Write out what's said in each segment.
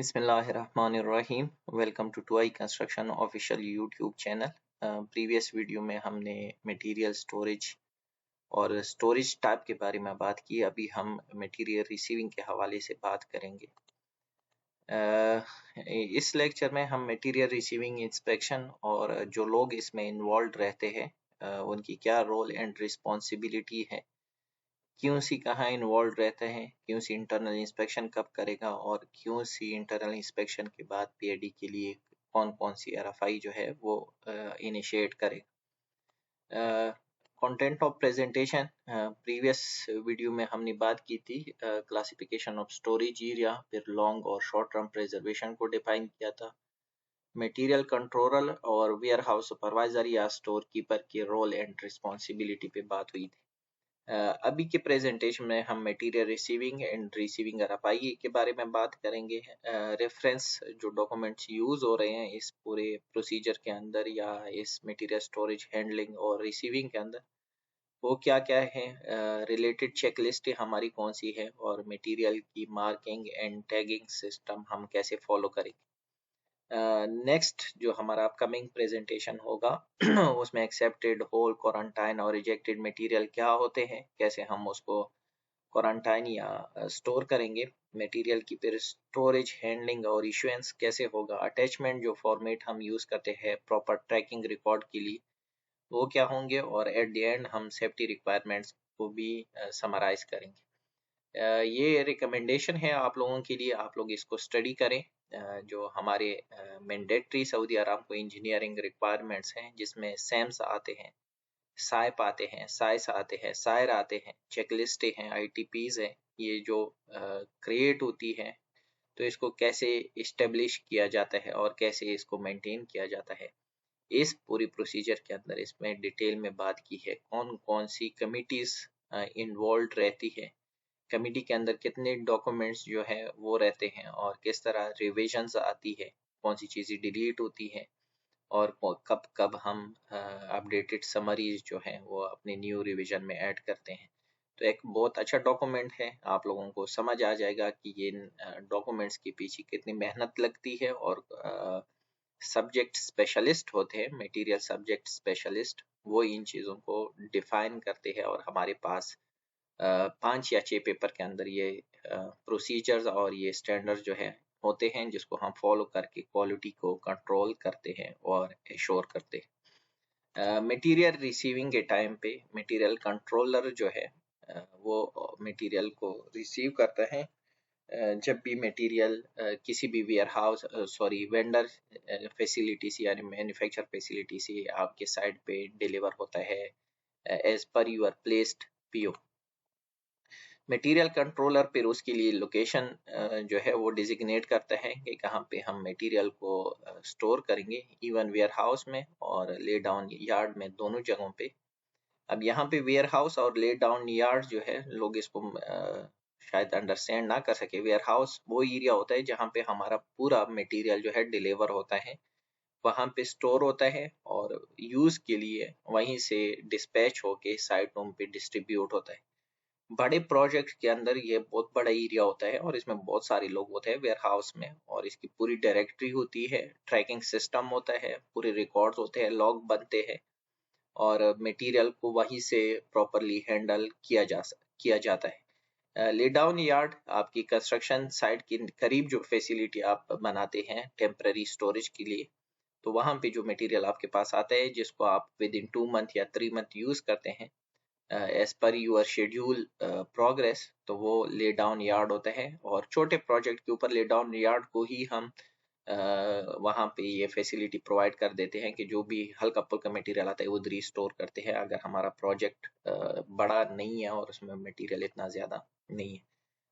बिस्मिल्लाहिर्रहमानिर्रहीम। Welcome to टुआई construction official YouTube channel. Previous video में हमने मटेरियल स्टोरेज और स्टोरेज टाइप के बारे में बात की। अभी हम मटेरियल रिसीविंग के हवाले से बात करेंगे। इस लेक्चर में हम मटेरियल रिसीविंग इंस्पेक्शन और जो लोग इसमें इन्वॉल्व रहते हैं उनकी क्या रोल एंड रिस्पॉन्सिबिलिटी है, क्यों सी कहाँ इन्वॉल्व रहते हैं, क्यों सी इंटरनल इंस्पेक्शन कब करेगा और क्यों सी इंटरनल इंस्पेक्शन के बाद पीएडी के लिए कौन कौन सी आरएफआई जो है वो इनिशिएट करेगा। Content of presentation, previous video में हमने बात की थी क्लासिफिकेशन ऑफ स्टोरेज एरिया, फिर लॉन्ग और शॉर्ट टर्म प्रिजर्वेशन को डिफाइन किया था। मटेरियल कंट्रोलर और वेयर हाउस सुपरवाइजर या स्टोर कीपर के रोल एंड रिस्पॉन्सिबिलिटी पे बात हुई थी। अभी के प्रेजेंटेशन में हम material receiving end receiving RFI के बारे में बात करेंगे। रेफरेंस जो डॉक्यूमेंट्स यूज हो रहे हैं इस पूरे प्रोसीजर के अंदर या इस मटेरियल स्टोरेज हैंडलिंग और रिसीविंग के अंदर वो क्या क्या है, रिलेटेड चेकलिस्ट हमारी कौन सी है और मटेरियल की मार्किंग एंड टैगिंग सिस्टम हम कैसे फॉलो करेंगे। नेक्स्ट जो हमारा अपकमिंग प्रेजेंटेशन होगा उसमें एक्सेप्टेड, होल, क्वारंटाइन और रिजेक्टेड मटेरियल क्या होते हैं, कैसे हम उसको क्वारंटाइन या स्टोर करेंगे मटेरियल की, फिर स्टोरेज हैंडलिंग और इशुएंस कैसे होगा, अटैचमेंट जो फॉर्मेट हम यूज करते हैं प्रॉपर ट्रैकिंग रिकॉर्ड के लिए वो क्या होंगे, और एट द एंड हम सेफ्टी रिक्वायरमेंट्स को भी समराइज करेंगे। ये रिकमेंडेशन है आप लोगों के लिए, आप लोग इसको स्टडी करें। जो हमारे mandatory Saudi Aramco engineering requirements हैं जिसमें सैम्स आते हैं, साइप आते हैं, साइस आते हैं, सायर आते हैं, चेकलिस्टें हैं, आईटीपीज हैं, ये जो क्रिएट होती है तो इसको कैसे इस्टेब्लिश किया जाता है और कैसे इसको मेंटेन किया जाता है, इस पूरी प्रोसीजर के अंदर इसमें डिटेल में बात की है। कौन कौन सी कमिटीज इन्वॉल्व रहती है, कमिटी के अंदर कितने डॉक्यूमेंट्स जो है वो रहते हैं और किस तरह रिविजन्स आती है, कौन सी चीज़ें डिलीट होती हैं और कब कब हम अपडेटेड समरीज जो है वो अपने न्यू रिवीजन में ऐड करते हैं। तो एक बहुत अच्छा डॉक्यूमेंट है, आप लोगों को समझ आ जाएगा कि ये डॉक्यूमेंट्स के पीछे कितनी मेहनत लगती है। और सब्जेक्ट स्पेशलिस्ट होते हैं, मटेरियल सब्जेक्ट स्पेशलिस्ट, वो इन चीज़ों को डिफाइन करते हैं और हमारे पास 5 या 6 पेपर के अंदर ये प्रोसीजर्स और ये स्टैंडर्ड्स जो है होते हैं जिसको हम फॉलो करके क्वालिटी को कंट्रोल करते हैं और एश्योर करते हैं। मटेरियल रिसीविंग के टाइम पे मटेरियल कंट्रोलर जो है वो मटेरियल को रिसीव करता है। जब भी मटेरियल किसी भी वेयर हाउस वेंडर फैसिलिटी से यानी मैन्युफैक्चर फैसिलिटी से आपके साइड पे डिलीवर होता है as per your placed PO. Material controller फिर उसके लिए लोकेशन जो है वो डिजिग्नेट करता है कि कहाँ पे हम मटेरियल को स्टोर करेंगे, इवन वेयर हाउस में और ले डाउन यार्ड में, दोनों जगहों पे। अब यहाँ पे वेयर हाउस और ले डाउन यार्ड जो है लोग इसको शायद अंडरस्टैंड ना कर सके। वेयर हाउस वो एरिया होता है जहाँ पे हमारा पूरा मटेरियल जो है डिलीवर होता है, वहाँ पे स्टोर होता है और यूज के लिए वहीं से डिस्पैच होके साइटों पे डिस्ट्रीब्यूट होता है। बड़े प्रोजेक्ट के अंदर ये बहुत बड़ा एरिया होता है और इसमें बहुत सारे लोग होते हैं वेयर हाउस में, और इसकी पूरी डायरेक्टरी होती है, ट्रैकिंग सिस्टम होता है, पूरे रिकॉर्ड्स होते हैं, लॉग बनते हैं और मटेरियल को वहीं से प्रॉपरली हैंडल किया जाता है। ले डाउन यार्ड आपकी कंस्ट्रक्शन साइट के करीब जो फैसिलिटी आप बनाते हैं टेम्पररी स्टोरेज के लिए, तो वहाँ पे जो मटेरियल आपके पास आता है जिसको आप विद इन 2 मंथ या 3 मंथ यूज करते हैं as per your schedule progress, तो वो ले डाउन यार्ड होता है। और छोटे प्रोजेक्ट के ऊपर ले डाउन यार्ड को ही हम वहाँ पे ये फैसिलिटी प्रोवाइड कर देते हैं कि जो भी हल्का फुल्का मटेरियल आता है वो उधर ही स्टोर करते हैं अगर हमारा प्रोजेक्ट बड़ा नहीं है और उसमें मटेरियल इतना ज़्यादा नहीं है।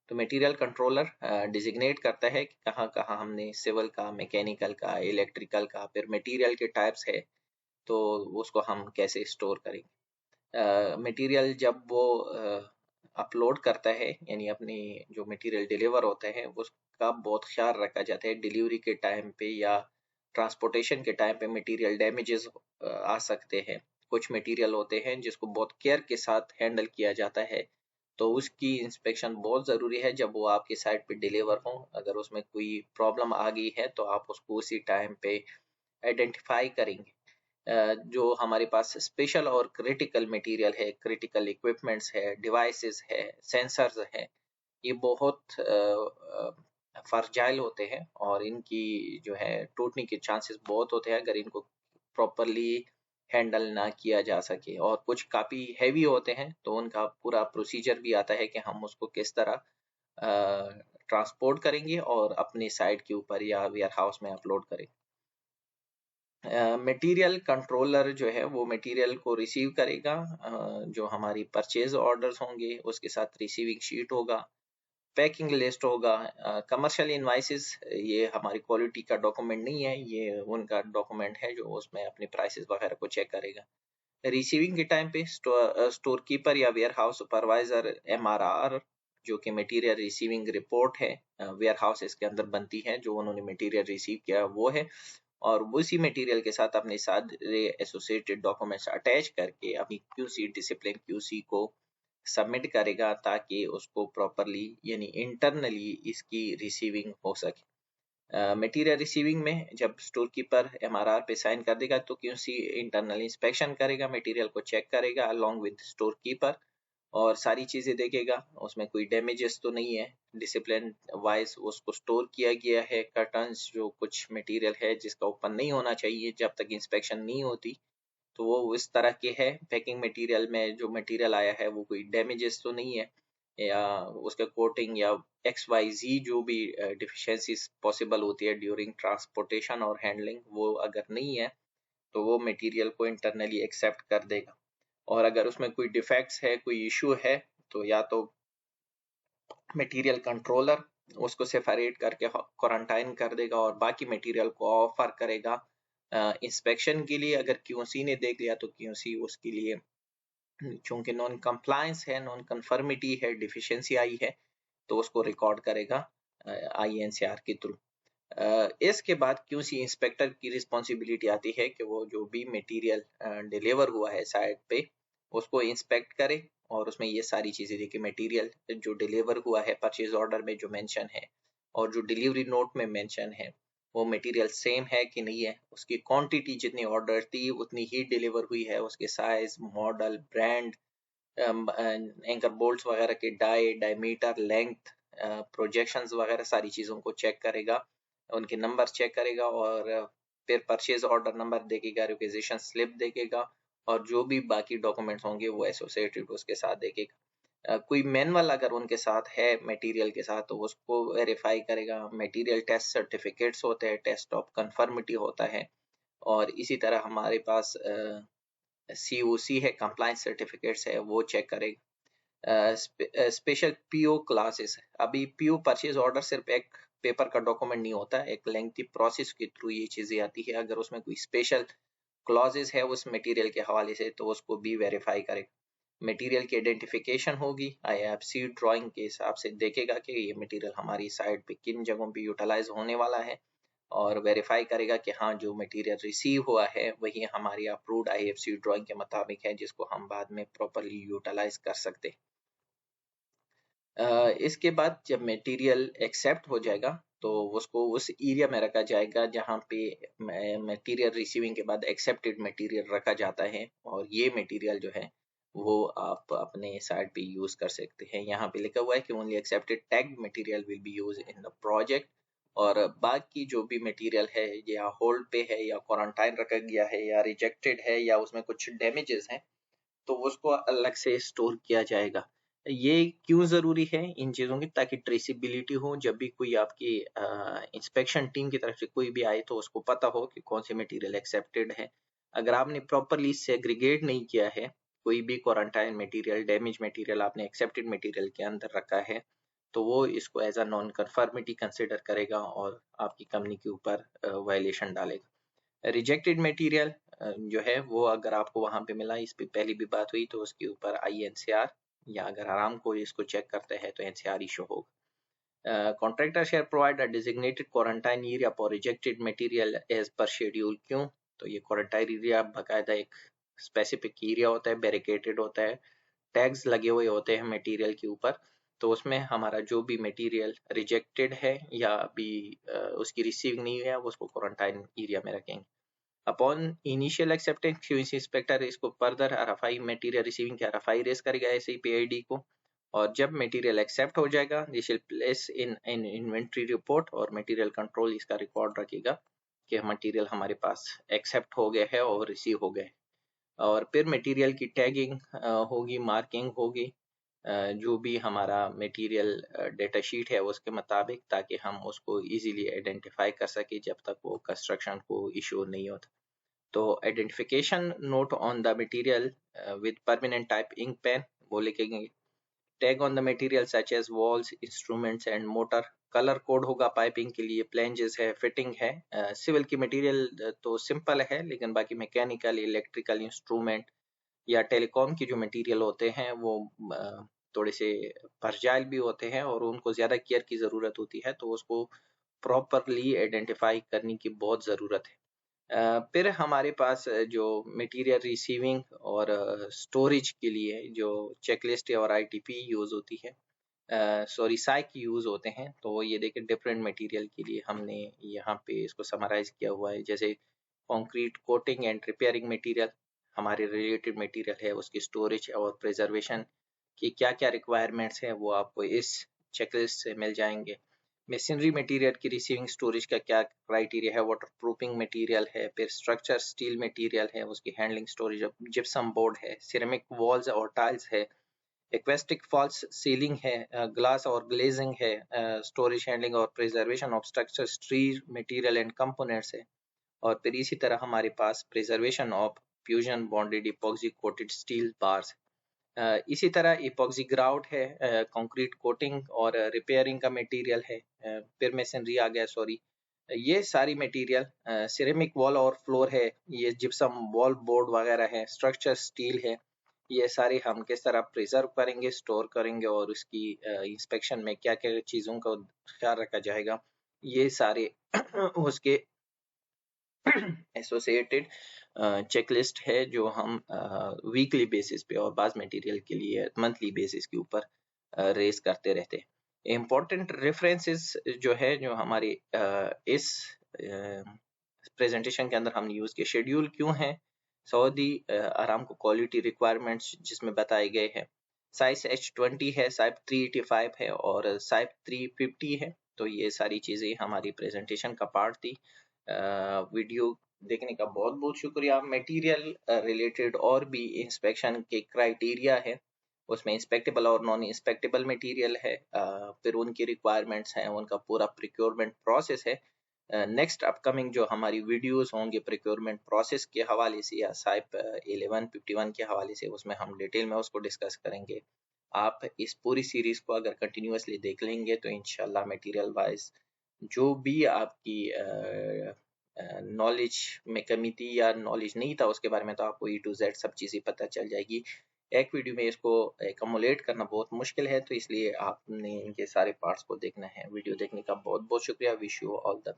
तो मटेरियल कंट्रोलर डिजिग्नेट करता है कि कहाँ कहाँ हमने सिविल का, मैकेनिकल का, इलेक्ट्रिकल का, फिर मटेरियल के टाइप्स है तो उसको हम कैसे स्टोर करेंगे। मटेरियल जब वो अपलोड करता है यानी अपनी जो मटेरियल डिलीवर होता है उसका बहुत ख्याल रखा जाता है। डिलीवरी के टाइम पे या ट्रांसपोर्टेशन के टाइम पे मटेरियल डैमेजेस आ सकते हैं। कुछ मटेरियल होते हैं जिसको बहुत केयर के साथ हैंडल किया जाता है तो उसकी इंस्पेक्शन बहुत ज़रूरी है जब वो आपके साइट पे डिलीवर हो। अगर उसमें कोई प्रॉब्लम आ गई है तो आप उसको उसी टाइम पे आइडेंटिफाई करेंगे। जो हमारे पास स्पेशल और क्रिटिकल मटेरियल है, क्रिटिकल इक्विपमेंट्स है, डिवाइसेस है, सेंसर्स है, ये बहुत फ्रजाइल होते हैं और इनकी जो है टूटने के चांसेस बहुत होते हैं अगर इनको प्रॉपरली हैंडल ना किया जा सके। और कुछ काफ़ी हैवी होते हैं तो उनका पूरा प्रोसीजर भी आता है कि हम उसको किस तरह ट्रांसपोर्ट करेंगे और अपने साइट के ऊपर या वेयर हाउस में अपलोड करेंगे। मटेरियल कंट्रोलर जो है वो मटेरियल को रिसीव करेगा, जो हमारी परचेज ऑर्डर्स होंगे उसके साथ रिसीविंग शीट होगा, पैकिंग लिस्ट होगा, कमर्शियल इनवाइसेस, ये हमारी क्वालिटी का डॉक्यूमेंट नहीं है, ये उनका डॉक्यूमेंट है जो उसमें अपने प्राइसेस वगैरह को चेक करेगा। रिसीविंग के टाइम पे स्टोर कीपर या वेयर हाउस सुपरवाइजर MRR जो कि मटेरियल रिसीविंग रिपोर्ट है वेयर हाउस इसके अंदर बनती है, जो उन्होंने मटेरियल रिसीव किया वो है, और उसी मटेरियल के साथ अपने सारे एसोसिएटेड डॉक्यूमेंट्स अटैच करके अपनी QC डिसिप्लिन QC को सबमिट करेगा ताकि उसको प्रॉपरली यानी इंटरनली इसकी रिसीविंग हो सके। मटेरियल रिसीविंग में जब स्टोर कीपर MRR पे साइन कर देगा तो QC इंटरनल इंस्पेक्शन करेगा, मटेरियल को चेक करेगा अलोंग विद स्टोर कीपर और सारी चीजें देखेगा उसमें कोई डैमेजेस तो नहीं है, डिसिप्लिन वाइज उसको स्टोर किया गया है। कर्टन्स जो कुछ मटेरियल है जिसका ओपन नहीं होना चाहिए जब तक इंस्पेक्शन नहीं होती तो वो इस तरह के है। पैकिंग मटेरियल में जो मटेरियल आया है वो कोई डैमेजेस तो नहीं है, या उसका कोटिंग या XYZ जो भी डिफिशियंसीज पॉसिबल होती है ड्यूरिंग ट्रांसपोर्टेशन और हैंडलिंग वो अगर नहीं है तो वो मटेरियल को इंटरनली एक्सेप्ट कर देगा। और अगर उसमें कोई डिफेक्ट्स है, कोई इशू है, तो या तो मटेरियल कंट्रोलर उसको सेपरेट करके क्वारंटाइन कर देगा और बाकी मटेरियल को ऑफर करेगा इंस्पेक्शन के लिए। अगर QC ने देख लिया तो QC उसके लिए चूंकि नॉन कंप्लायंस है, नॉन कंफर्मिटी है, डिफिशियंसी आई है तो उसको रिकॉर्ड करेगा INCR के थ्रू। इसके बाद QC इंस्पेक्टर की रिस्पॉन्सिबिलिटी आती है कि वो जो भी मटेरियल डिलीवर हुआ है साइट पे उसको इंस्पेक्ट करे और उसमें ये सारी चीजें देखे मटेरियल जो डिलीवर हुआ है परचेज ऑर्डर में जो मेंशन है और जो डिलीवरी नोट में मेंशन है वो मटेरियल सेम है कि नहीं है, उसकी क्वांटिटी जितनी ऑर्डर थी उतनी ही डिलीवर हुई है, उसके size, model, brand, anchor bolts वगैरह के डायमीटर, लेंथ, प्रोजेक्शंस वगैरह सारी चीज़ों को चेक करेगा, उनके नंबर चेक करेगा और फिर परचेज ऑर्डर नंबर देखेगा, रिक्विजिशन स्लिप देखेगा और जो भी बाकी डॉक्यूमेंट्स होंगे वो एसोसिएटेड उसके साथ देखेगा। कोई मैनुअल अगर उनके साथ है मटेरियल के साथ तो उसको वेरीफाई करेगा। मटेरियल टेस्ट सर्टिफिकेट्स होते हैं, टेस्ट ऑफ कंफर्मिटी होता है और इसी तरह हमारे पास COC है, कंप्लायंस सर्टिफिकेट्स है, वो चेक करेगा। स्पेशल PO क्लासेस, अभी PO परचेज ऑर्डर सिर्फ एक पेपर का डॉक्यूमेंट नहीं होता, एक लेंथी प्रोसेस के थ्रू ये चीजें आती है। अगर उसमें कोई स्पेशल क्लॉजेस है उस मटेरियल के हवाले से तो उसको भी वेरीफाई करेगा। मटेरियल की आइडेंटिफिकेशन होगी, IFC ड्राइंग के हिसाब से देखेगा कि ये मटेरियल हमारी साइट पे किन जगहों पे यूटिलाइज होने वाला है और वेरीफाई करेगा कि हाँ जो मटेरियल रिसीव हुआ है वही हमारी अप्रूव्ड IFC ड्राइंग के मुताबिक है जिसको हम बाद में प्रॉपरली यूटिलाइज कर सकते। इसके बाद जब मटेरियल एक्सेप्ट हो जाएगा तो उसको उस एरिया में रखा जाएगा जहाँ पे मटेरियल रिसीविंग के बाद एक्सेप्टेड मटेरियल रखा जाता है और ये मटेरियल जो है वो आप अपने साइट पे यूज कर सकते हैं। यहाँ पे लिखा हुआ है कि only accepted tagged material will be use in the project और बाकी जो भी मटेरियल है या होल्ड पे है या क्वारंटाइन रखा गया है या रिजेक्टेड है या उसमें कुछ डैमेजेस हैं तो उसको अलग से स्टोर किया जाएगा। ये क्यों ज़रूरी है इन चीज़ों की, ताकि ट्रेसिबिलिटी हो, जब भी कोई आपकी इंस्पेक्शन टीम की तरफ से कोई भी आए तो उसको पता हो कि कौन से मटेरियल एक्सेप्टेड है। अगर आपने प्रॉपरली सेग्रीगेट नहीं किया है, कोई भी क्वारंटाइन मटेरियल, डैमेज मटेरियल आपने एक्सेप्टेड मटेरियल के अंदर रखा है तो वो इसको as a non conformity consider करेगा और आपकी कंपनी के ऊपर वायलेशन डालेगा। रिजेक्टेड मटेरियल जो है वो अगर आपको वहां पे मिला, इस पे पहले भी बात हुई, तो उसके ऊपर INCR या अगर आराम को इसको चेक करते हैं तो NCR इशू होगा। Contractor shall provide a designated quarantine area for rejected material as per schedule. क्यों? तो ये क्वारंटाइन एरिया बाकायदा एक स्पेसिफिक एरिया होता है, बैरिकेटेड होता है टैग्स लगे हुए होते हैं मटेरियल के ऊपर, तो उसमें हमारा जो भी मटेरियल रिजेक्टेड है या अभी उसकी रिसीविंग नहीं है उसको क्वारंटाइन एरिया में रखेंगे। Upon initial acceptance QC inspector इसको फर्दर आरएफआई मटेरियल रिसीविंग के आरएफआई रेस करेगा ऐसे ही पीआईडी को, और जब मटेरियल एक्सेप्ट हो जाएगा this will place in inventory report और मटेरियल कंट्रोल इसका रिकॉर्ड रखेगा कि मटेरियल हमारे पास एक्सेप्ट हो गया है और रिसीव हो गए। और फिर मटेरियल की टैगिंग होगी, मार्किंग होगी, जो भी हमारा मटेरियल डेटा शीट है उसके मुताबिक, ताकि हम उसको इजीली आइडेंटिफाई कर सके जब तक वो कंस्ट्रक्शन को इशू नहीं होता। तो identification note on the material with permanent type ink pen वो लिखेंगे। Tag on the material such as valves, instruments and motor. Colour code होगा पाइपिंग के लिए, प्लेंजेस है, फिटिंग है। सिविल की मटेरियल तो सिंपल है, लेकिन बाकी मैकेनिकल, इलेक्ट्रिकल इंस्ट्रूमेंट या टेलीकॉम की जो मटेरियल होते हैं वो थोड़े से फ्रजाइल भी होते हैं और उनको ज़्यादा केयर की ज़रूरत होती है, तो उसको प्रॉपरली आइडेंटिफाई करने की बहुत ज़रूरत है। फिर हमारे पास जो मटेरियल रिसीविंग और स्टोरेज के लिए जो चेकलिस्ट और आईटीपी यूज़ होती है, सॉरी साइक यूज़ होते हैं, तो ये देखिए डिफरेंट मटेरियल के लिए हमने यहाँ पे इसको समराइज किया हुआ है। जैसे concrete coating and repairing material, हमारे रिलेटेड मटेरियल है, उसकी स्टोरेज और प्रिजर्वेशन की क्या क्या रिक्वायरमेंट्स हैं वो आपको इस चेकलिस्ट से मिल जाएंगे। मशीनरी मटेरियल की रिसीविंग स्टोरेज का क्या क्राइटेरिया है, वाटर प्रूफिंग मटेरियल है, फिर स्ट्रक्चर स्टील मटेरियल है, उसकी हैंडलिंग स्टोरेज, जिप्सम बोर्ड है, सिरेमिक वॉल्स और टाइल्स है, एक्वेस्टिक फॉल्स सीलिंग है, ग्लास और ग्लेजिंग है, स्टोरेज हैंडलिंग और preservation of structure steel material and components है। और फिर इसी तरह हमारे पास preservation of fusion bonded epoxy coated steel bars. इसी तरह इपॉक्सी ग्राउट है, कंक्रीट कोटिंग और रिपेयरिंग का मटेरियल है, फिर मेसनरी आ गया, सॉरी ये सारी मटेरियल, सिरेमिक वॉल और फ्लोर है, ये जिप्सम वॉल बोर्ड वगैरह है, स्ट्रक्चर स्टील है, ये सारे हम किस तरह प्रिजर्व करेंगे, स्टोर करेंगे और उसकी इंस्पेक्शन में क्या क्या चीज़ों का ख्याल रखा जाएगा, ये सारे उसके एसोसिएटेड चेकलिस्ट है जो हम वीकली बेसिस पे और बाज़ मटेरियल के लिए मंथली बेसिस के ऊपर रेस करते रहते हैं। इम्पोर्टेंट रेफरेंसेस जो है जो हमारी इस प्रेजेंटेशन के अंदर हमने यूज़ किए, शेड्यूल क्यों है, सऊदी अरामको क्वालिटी रिक्वायरमेंट्स जिसमें बताए गए हैं, साइज H20 है, साइप 385 है और साइप 350 है। तो ये सारी चीज़ें हमारी प्रेजेंटेशन का पार्ट थी। वीडियो देखने का बहुत बहुत शुक्रिया। मटेरियल रिलेटेड और भी इंस्पेक्शन के क्राइटेरिया है, उसमें इंस्पेक्टेबल और नॉन इंस्पेक्टेबल मटेरियल है, फिर उनकी रिक्वायरमेंट्स हैं, उनका पूरा प्रिक्योरमेंट प्रोसेस है। नेक्स्ट अपकमिंग जो हमारी वीडियोस होंगे प्रिक्योरमेंट प्रोसेस के हवाले से या साइप 1151 के हवाले से, उसमें हम डिटेल में उसको डिस्कस करेंगे। आप इस पूरी सीरीज को अगर कंटिन्यूअसली देख लेंगे तो इंशाल्लाह मटेरियल वाइज जो भी आपकी नॉलेज में कमी थी या नॉलेज नहीं था उसके बारे में, तो आपको E to Z सब चीज़ें पता चल जाएगी। एक वीडियो में इसको एकमुलेट करना बहुत मुश्किल है, तो इसलिए आपने इनके सारे पार्ट्स को देखना है। वीडियो देखने का बहुत बहुत शुक्रिया। Wish you all the best.